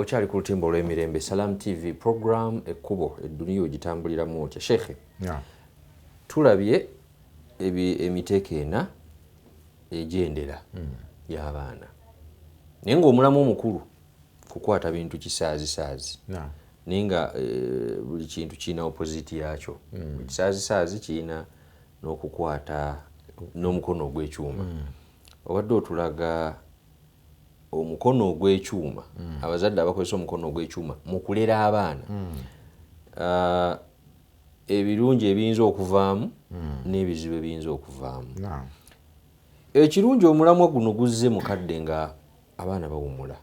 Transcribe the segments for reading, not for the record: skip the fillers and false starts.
okyali ku lutimbo olw'emirembe Salam TV program ekkubo edduniya ogitambuliramu otya Sheikh tulabye emiteeko ena egyendera y'abaana naye ng'omulamu omukulu kukwata bintu kisaazi naye nga buli kintu kirina opposite yakyo kisaazi kirina n'okukwata n'omukono ogw'ekyuma obadde otulaga omukono ogw'ekyuma abazadde abakozesa omukono ogw'ekyuma mu kulera abaana ebirungi ebiyinza okuvaamu n'ebizibu ebiyinza okuvaamu ekirungi omulamwa guno guzze mukadde nga abaana bawumula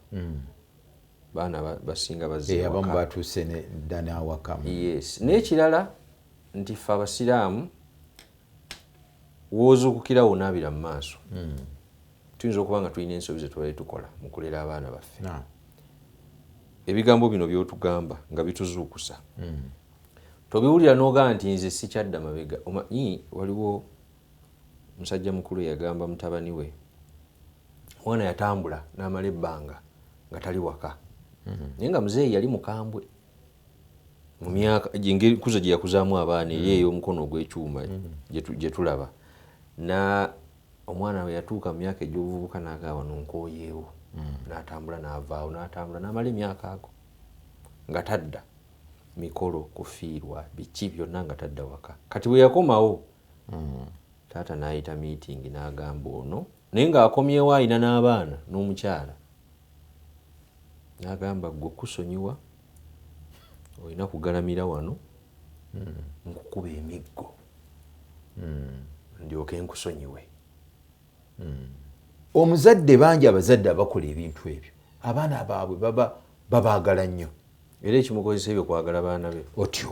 baana basinga bazze abamu batuuse dda n'awakamu yes n'ekirala nti ffe abasiraamu woozuukukirawo onaabira mu maaso tuyinza okuba nga tulina ensobi ze tubadde tukola mu kulera abaana baffe ebigambo bino by'otugamba nga bituzuukusa tobiwulira n'ogamba nti nze sikyadda mabega omanyi waliwo musajja mukulu yagamba mutabani we omwana yatambula n'amala ebbanga nga tali waka naye nga muzeeyi yali mukambwe mu myaka engeri kuza gye yakuzaamu abaana eri ey'omukono ogw'ekyuma gye tulaba na omwana we yatuuka mu myaka egy'obuvubuka n'agamba nonkooyeewo n'atambula n'avaawo n'atambula n'amala emyaka ago nga tadda mikolo kufiirwa biki byonna nga tadda waka kati bwe yakomawo taata n'ayita meeting n'agamba ono naye ng'akomyewo ayina n'abaana n'omukyala n'agamba gwe kusonyiwa olina kugalamira wano nkukuba emiggo ndyoke nkusonyiwe omuzadde bangi abazadde abakola ebintu ebyo abaana baabwe babaagala nnyo era ekimukozesa ebyo kwagala baana be otyo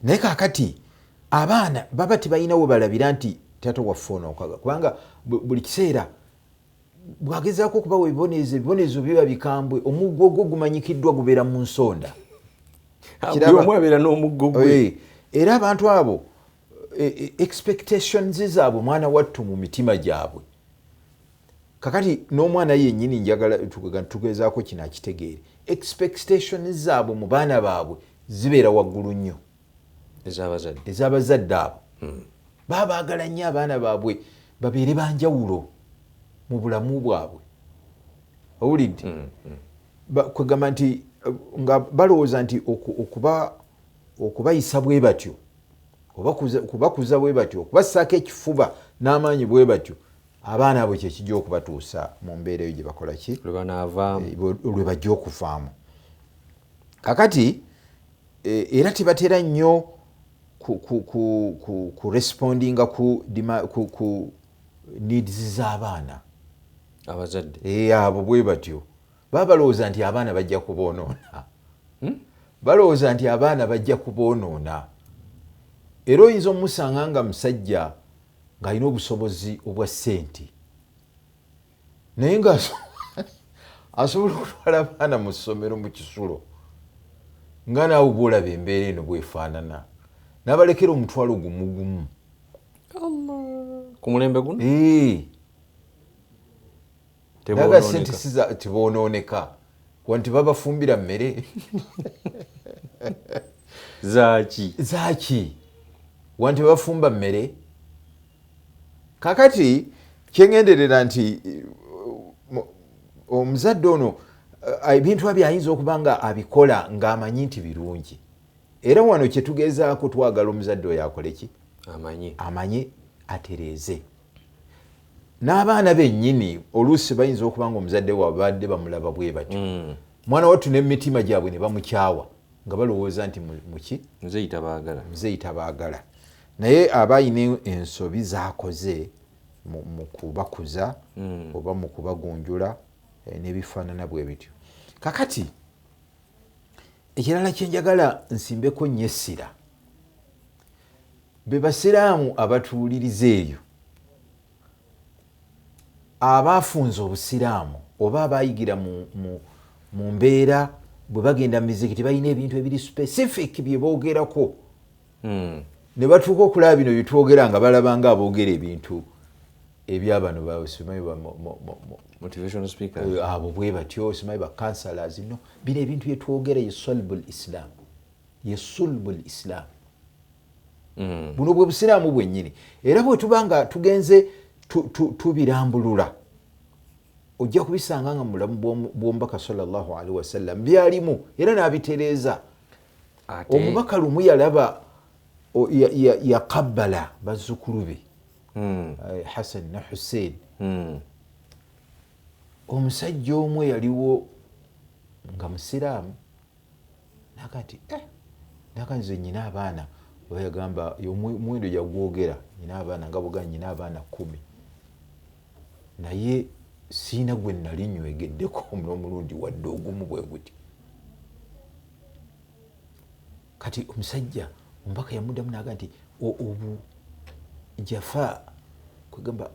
naye kaakati abaana baba tebalina we balabira nti taata waffe ono okwaga kubanga buli kiseera bwagezaako okubawa ebibonezo biba bikambwe omuggo ogwo gumanyikiddwa gubeera mu nsonda omu abeera n'omuggo gwe era abantu abo expectations zaabwe mwana wattu mu mitima gyabwe kakati n'omwana yennyini njagala tugezaako kino akitegeere expectations zaabwe mu baana baabwe zibeera waggulu nnyo ez'abazadde abo baba baagala nnyo abaana baabwe babeere banjawulo mu bulamu bwabwe owulidde kwegamba nti nga balowooza nti okubayisa bwe batyo okubakuza bwe batyo okubassaako ekifuba n'amaanyi bwe batyo abaana abo kyekijja okubatuusa mu mbeera eyo gye bakola ki lwe bajja okuvaamu kakati era tebatera nnyo ku respondinga ku needs z'abaana abazadde abo bwe batyo baba balowooza nti abaana bajja kuboonoona balowooza nti abaana bajja kuboonoona era oyinza omusanga nga musajja ng'alina obusobozi obwa ssente naye nga asobola okutwala abaana mu ssomero mu kisulo nga naawe bwolaba embeera eno bwefaanana n'abalekera omutwalo gumugumu ku mulembe guno naga sente tiboonooneka wanti babafumbira mmere zaaki wanti babafumba mmere kakati kyengenderera nti omuzadde ono ebintu abyo ayinza okuba nga abikola ng'amanyi nti birungi era wano kyetugezaako twagala omuzadde oyo akole ki amanye atereeze n'abaana bennyini oluusi bayinza okuba nga omuzadde waabwe badde bamulaba bwe batyo mwana wattu n'emitima gyabwe ne bamukyawa nga balowooza nti muki muzeeyi tabaagala naye aba ayina ensobi z'akoze mu kubakuza oba mu kubagunjula n'ebifaanana bwe bityo kakati ekirala kyenjagala nsimbeko nnyo essira be basiraamu abatuuliriza eyo abaafunza obusiraamu oba abayigira mu mbeera bwe bagenda mu miziki tebalina ebintu ebiri specific bye boogerako ne batuuka okulaba bino byetwogera nga balaba nga aboogera ebintu ebyabano basimanyi motivational speaker abo bwe batyo simanyi ba counselors no bino ebintu byetwogera ye sulbul islam buno bwe busiraamu bwennyini era bwe tubanga tugenze tubirambulula ojja kubisanga nga mulamu bw'omubaka sallallahu alaihi wasallam byalimu era n'abitereeza. Omubaka lumu yalaba yakabbala bazzukulu be Hassan na Hussein. Omusajja omwe yaliwo nga musiraamu nakati nakanze nyina abaana oba yagamba omwendo yagwogera nyina abaana nga boga nyina abaana 10 naye siina gwe nali nnywegeddeko n'omulundi wadde ogumu bwe guti. Kati omusajja omubaka yamuddamu naga nti obu jafa kwegamba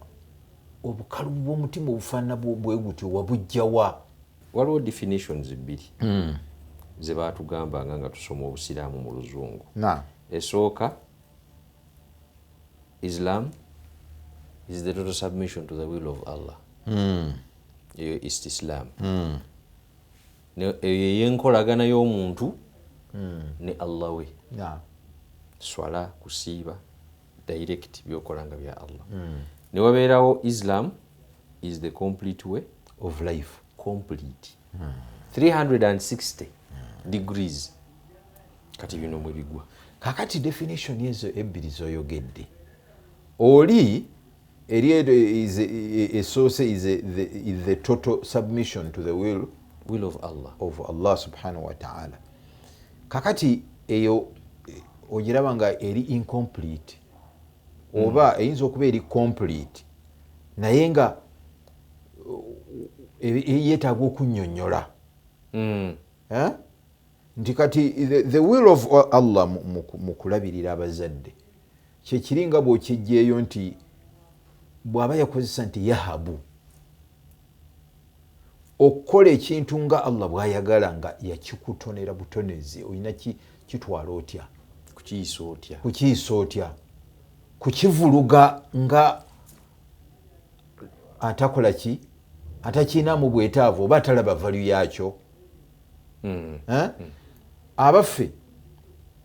obukalu bw'omutima obufaanana bwe gutyo wabujjawa. Waliwo definitions bbiri ze baatugambanga nga tusoma obusiraamu mu luzungu. Esooka, Islam is the total submission to the will of Allah. Eyo istislam. Eyo yenkolagana y'omuntu ne Allah we. Swala, kusiiba, direct byokolanga bya Allah. Ne wabeerawo Islam is the complete way of life. Complete. 360 degrees. Kati bino mwe bigwa. Kakati definition yezo ebbiri zoyogedde. Oli a source is the total submission to the will of Allah. Of Allah subhanahu wa ta'ala. Kakati eyo ogiraba nga eri incomplete oba eyinza okuba eri complete naye nga yeetaaga okunnyonnyola nti kati the will of Allah mu kulabirira abazadde kyekiri nga bw'okijjeeyo nti bw'aba yakozesa nti yahabu okukola ekintu nga Allah bw'ayagala nga yakikutonera butonezi olina kitwala otya kukiyisa otya kukivuluga nga atakola ki atakiinaamu bwetaavu oba atalaba valu yaakyo. Abaffe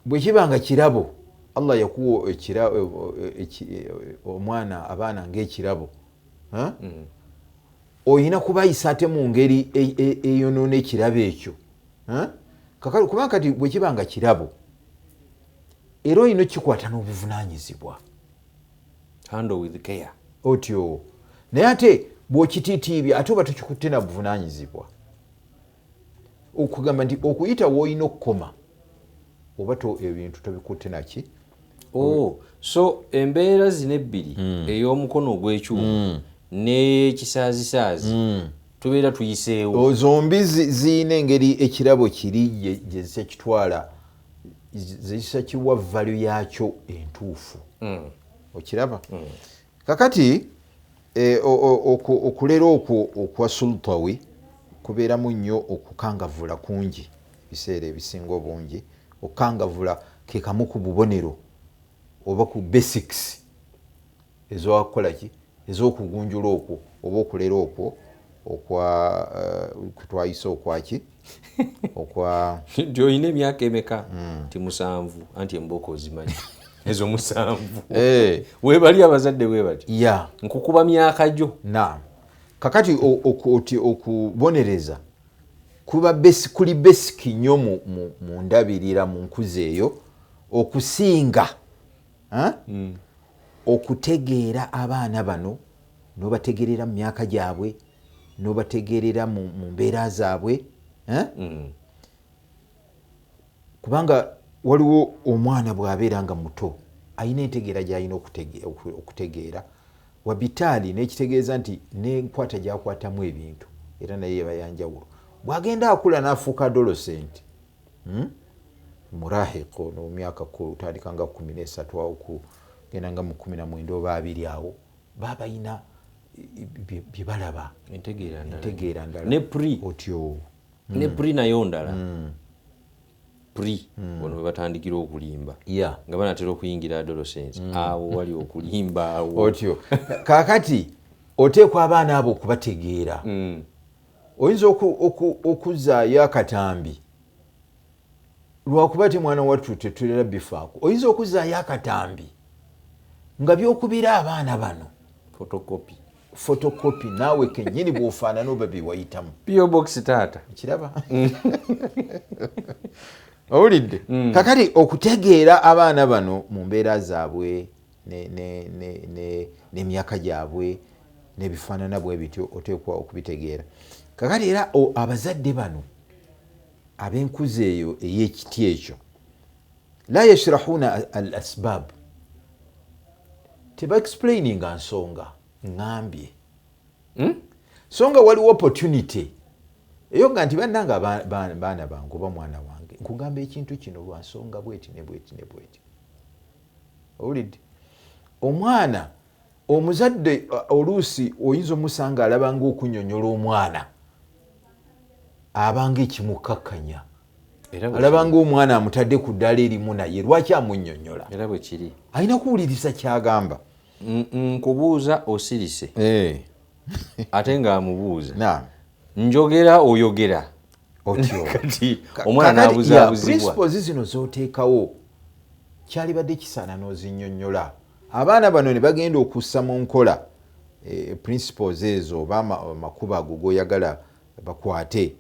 bwe kiba nga kirabo Allah yakuwa omwana abaana ng'ekirabo oyina kubayisa ate mu ngeri eyonoona ekirabo ekyo kubanga kati bwe kiba nga kirabo era oyina okikwata n'obuvunaanyizibwa handle with care otyo naye ate bw'okitiitiibya ate oba tukikutte na buvunaanyizibwa okugamba nti okuyita w'olina okukoma oba ebintu tobikutte naki. So embeera zino ebbiri ey'omukono ogw'ekyuma n'ekisaazisaazi tubeera tuyiseewo zombi ziyina engeri ekirabo kiri gye zisekitwala zisekiwa valu yaakyo entuufu okiraba. Kakati okulera okwo okwa sultawi kubeeramu nnyo okukangavula kungi biseera ebisinga obungi. Okukangavula ke kamu ku bubonero oba ku basics ez'okukolaki ez'okugunjula okwo oba okulera okwo kutwayisa okwaki okwa nti olina emyaka emeka nti 7 anti embooko ozimanyi ezo 7 weebali abazadde weebati nkukuba myaka gyo. Kakati okubonereza kuli basic nnyo mu ndabirira mu nkuzi eyo okusinga okutegeera abaana bano n'obategeerera mu myaka gyabwe n'obategeerera mu mbeera zaabwe kubanga waliwo omwana bw'abeera nga muto ayina entegeera gy'alina okutegeera wabitaali n'ekitegeeza nti n'enkwata gy'akwatamu ebintu era naye yeba yanjawulo. Bw'agenda akula n'afuuka adolescent murahiqo no myaka kutandika nga 13 awo kugenda nga mu 19 oba 20 awo baba bayina bye balaba entegeera ndala ne pri otyo ne pri nayo ndala pri wano we batandikira okulimba nga banatera okuyingira adolescence awo wali okulimba awo otyo. Kakati oteekwa abaana abo okubategeera. Oyinza okuzaayo akatambi lwakuba ti mwana wattu tetulera bifaako. Oyinza okuzaayo akatambi nga byokubira abaana bano fotokopi naawe kennyini bw'ofaanana oba byewayitamu. PO box taata kiraba owulidde. Kakati okutegeera abaana bano mu mbeera zaabwe n'emyaka gyabwe n'ebifaanana bwe bityo oteekwa okubitegeera. Kakati era abazadde bano ab'enkuza eyo ey'ekiti ekyo la yashrahuuna al asbab, teba explaininga nsonga ngambye. So nga waliwo opportunity eyoga nti bannanga baana bange oba mwana wange nkugamba ekintu kino lwa nsonga bweti ne bweti ne bweti. Owulidde? Omwana omuzadde oluusi oyinza omusanga alabanga okunyonyola omwana abanga ekimukkakkanya, alabanga omwana amutadde ku ddaala erimu naye lwaki amunnyonnyola? Era bwe kiri alina kuwuliriza kyagamba. Nkubuuza osirise ate nga amubuuza njogera oyogera otyo. Kati omwana n'abuzaabuzibwa. Principles zino z'oteekawo kyalibadde kisaana n'ozinnyonnyola. Abaana bano ne bagenda okussa mu nkola principles ezo oba amakubo ago g'oyagala bakwate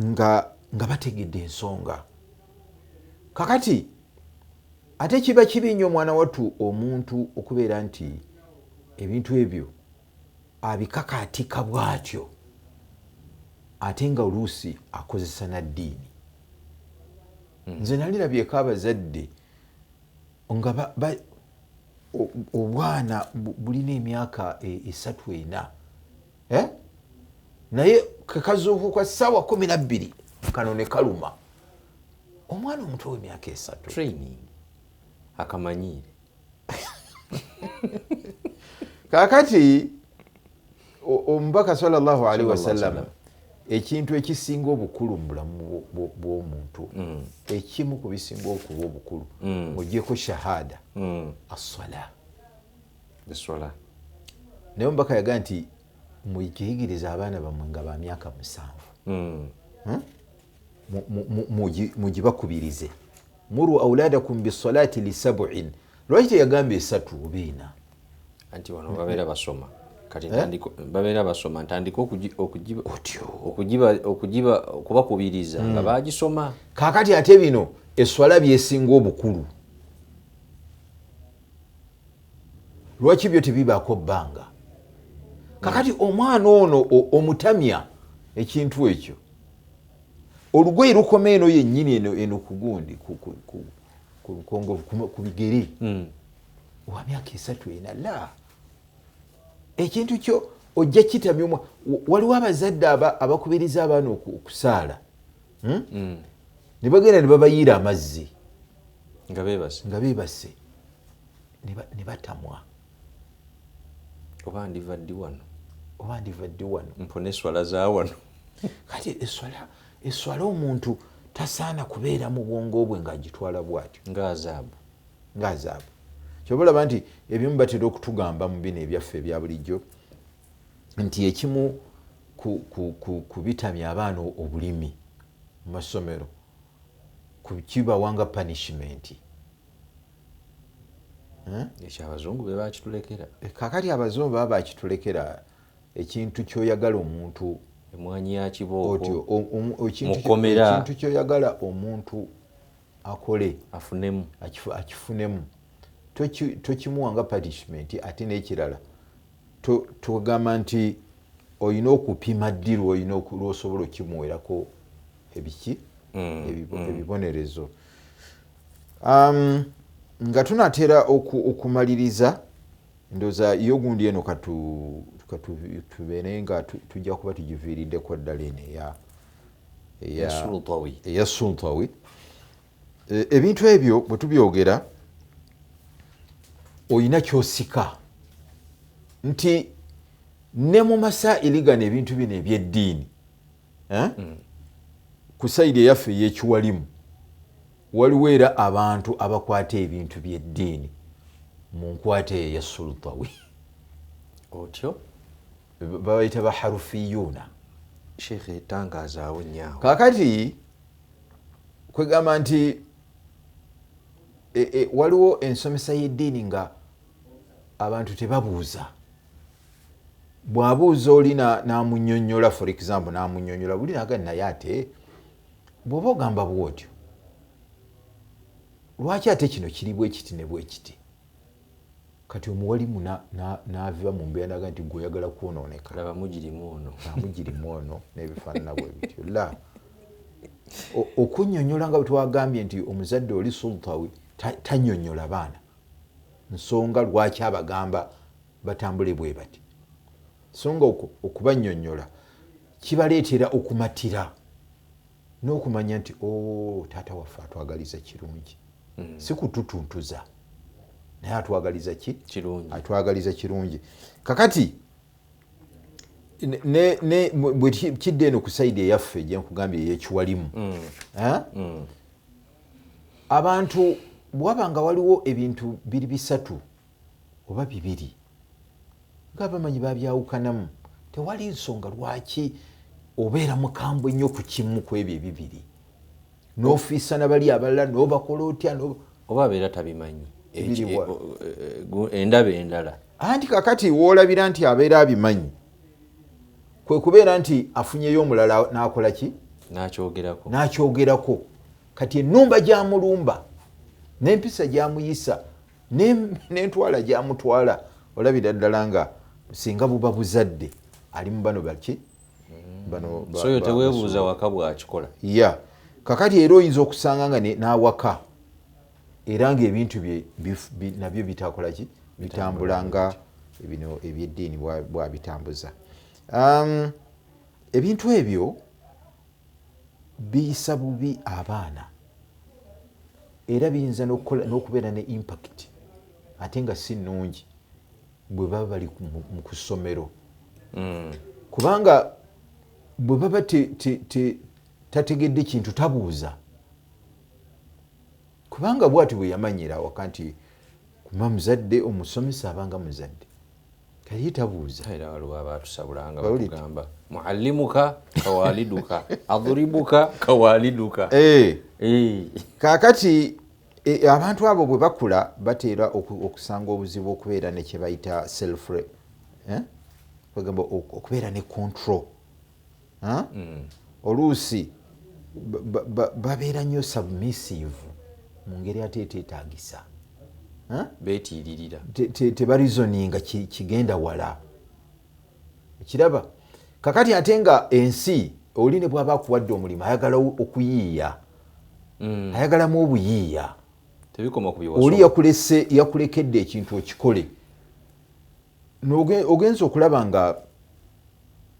nga bategedde ensonga. Kakati ate kiba kibi nnyo omwana wattu omuntu okubeera nti ebintu ebyo abikakaatika bw'atyo ate nga oluusi akozesa na ddiini. Nze nalirabyeko abazadde nga obwana bulina emyaka 3-4 naye kekazuuku kwa ssaawa 12 kano ne kaluma omwana omuto w'emyaka 3. Training akamanyiire. Kakati omubaka sallallahu alaihi wasallam ekintu ekisinga obukulu mu bulamu bw'omuntu ekimu ku bisinga okuba obukulu ng'oggyeko shahada as-sala. Naye omubaka yaga nti mukiyigiriza abaana bammwe nga ba myaka 7 mugibakubirize. Muru auladakum bisalati li 7. Lwaki teyagamba 3 oba 4? Anti wano babeera basoma kati babeera basoma ntandika okubakubiriza nga bagisoma. Kakati ate bino eswala byesinga obukulu lwaki byo tebibaako bbanga? Kakati omwana ono omutamya ekintu ekyo olugoye lukoma eno yennyini eno ku gundi ku bigere wa myaka 3 la ekintu kyo ojja kitamya. Waliwo abazadde abakubiriza abaana okusaala ne bagenda ne babayiira amazzi nga beebase ne batamwa. Oba ndivadde wano mpone eswala za wano. Kati eswala omuntu tasaana kubeera mu bwongo bwe ng'agitwala bw'atyo nga azaabu. Kyoba olaba nti ebimu batera okutugamba mu bino ebyaffe ebya bulijjo nti ekimu ku bitamya abaana obulimi mu masomero kibawanga punishment. Ekyo abazungu be bakitulekera. Kakati abazungu baba bakitulekera ekintu kyoyagala omuntu emwanyi ya kibooko mukomera ekintu kyoyagala omuntu akole akifunemu tokimuwanga punishment. Ate n'ekirala tugamba nti olina okupima ddiru, olina lw'osobola okimuwerako ebibonerezo. Nga tunatera okumaliriza ndoza iyo gundi eno tubeere nga tujja kuba tugiviiriddeko ddala eno eya Sultawi. Ebintu ebyo bwe tubyogera olina kyosika nti ne mu masaili gano ebintu bino ebyeddiini ku sayidi eyaffe ey'ekiwalimu waliwo era abantu abakwata ebintu by'eddiini mu nkwata eya Sultawi. otyo babayita baharufiyuna. Sheikh etangazaawo nnyawo kakati kwegamba nti waliwo ensomesa y'eddiini nga abantu tebabuuza. Bw'abuuza oli n'amunnyonnyola, for example n'amunnyonnyola buli nagani naye ate bw'oba ogamba bw'otyo lwaki ate kino kiri bwe kiti ne bwe kiti. Kati omuwalimu n'ava mu mbeera naga nti gwe oyagala kwonooneka. laba mugirimu ono n'ebifaanana bwe bityo. La okunnyonnyola nga bwe twagambye nti omuzadde oli sultawi tannyonnyola baana nsonga lwaki abagamba batambule bwe bati. Songa okubannyonnyola kibaleetera okumatira n'okumanya nti taata waffe atwagaliza kirungi, si kututuntuza naye atwagaliza kirungi. Atwagaliza kirungi. Kakati bwe kidde eno ku sayidi eyaffe gye nkugambye ey'ekiwalimu, abantu bwaba nga waliwo ebintu biri bisatu oba bibiri nga bamanyi babyawukanamu, tewali nsonga lwaki obeera mukambwe ennyo ku kimu ku ebyo ebibiri n'ofiisa nabali abalala n'obakola otya oba abeera tabimanyi endaba endala. Anti kakati woolabira nti abeera abimanyi kwe kubeera nti afunyeyo omulala n'akola ki? N'akyogerako. Kati ennumba gy'amulumba n'empisa gy'amuyisa n'entwala gy'amutwala olabira ddala nga singa buba buzadde ali mu bano baki so yo teweebuuza waka bw'akikola. Ya kakati era oyinza okusanga nga n'awaka era ng'ebintu bye nabyo bitakola ki? Bitambula nga bino ebyeddiini bwabitambuza. Ebintu ebyo biyisa bubi abaana era biyinza n'okubeera ne impact ate nga si nnungi bwe baba bali mu kusomero. Kubanga bwe baba tategedde kintu tabuuza. Kubanga bw'ati bwe yamanyira awaka nti kuba muzadde omusomesa abanga muzadde kali tabuuza. Era waliwo abaatusabulanga bakugamba muallimuka kawaliduka adhuribuka kawaliduka. Kaakati abantu abo bwe bakula bateera okusanga obuzibu okubeera ne kye bayita self kwegamba okubeera ne control. Oluusi babeera nnyo submissive mu ngeri ate eteetaagisa. Beetiiririra tebarizoninga kigenda wala. Kiraba kakati ate nga ensi oli ne bw'aba akuwadde omulimu ayagala okuyiiya, ayagalamu obuyiiya. Oli yakulekedde ekintu okikole ogenza okulaba nga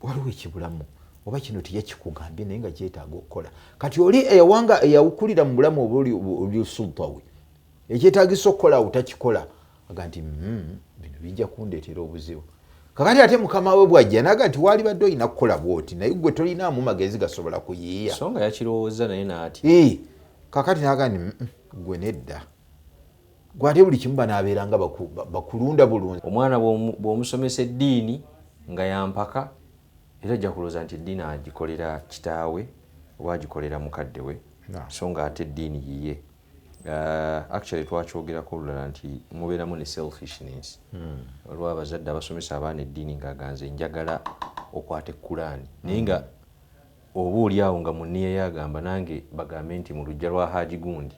waliwo ekibulamu oba kino tiyakikugambye naye nga kyetaaga okukola. Kati oli eyawukulira mu bulamu oba oli sultawi ekyetaagisa okukola awo takikola aga nti bino bijja kundeetera obuzibu. Kakati ate mukama we bwajja naga nti waali badde olina kukola bwoti naye gwe tolinaamu magezi gasobola kuyiiya. So nga yakirowooza naye naati. Kakati naga nti gwe nedda. Gwe ate buli kimu banaabeera nga bakulunda bulungi. Omwana bw'omusomesa eddiini nga yampaka era ajja kulowooza nti eddiini agikolera kitaawe oba agikolera mukadde we. So nga ate eddiini yiye. Actually twakyogerako olulala nti mubeeramu ne selfishness. Olwo abazadde abasomesa abaana eddiini ng'aganze njagala okwata Qur'an naye nga oba oli awo nga munniye yagamba nange bagambe nti mu lujja lwa Haji gundi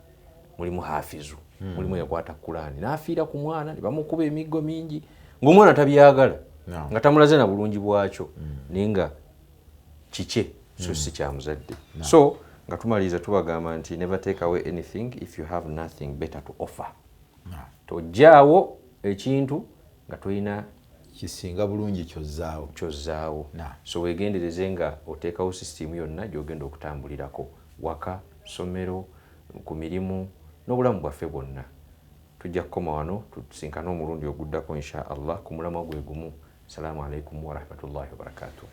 mulimu hafizu mulimu yakwata Qur'an n'afiira ku mwana ne bamukuba emiggo mingi ng'omwana tabyagala nga tamulaze na bulungi bwakyo naye nga kike so si kya muzadde. So nga tumaliriza tubagamba nti never take away anything if you have nothing better to offer. Tojjaawo ekintu nga tolina kisinga bulungi kyozaawo. So weegendereze nga oteekawo sisitimu yonna gy'ogenda okutambulirako waka, somero, ku mirimu n'obulamu bwaffe bwonna. Tujja kukoma wano tusinkane omulundi oguddako insha Allah ku mulamwa gwe gumu. Salaamu alaikum wa rahmatullahi wa barakatuh.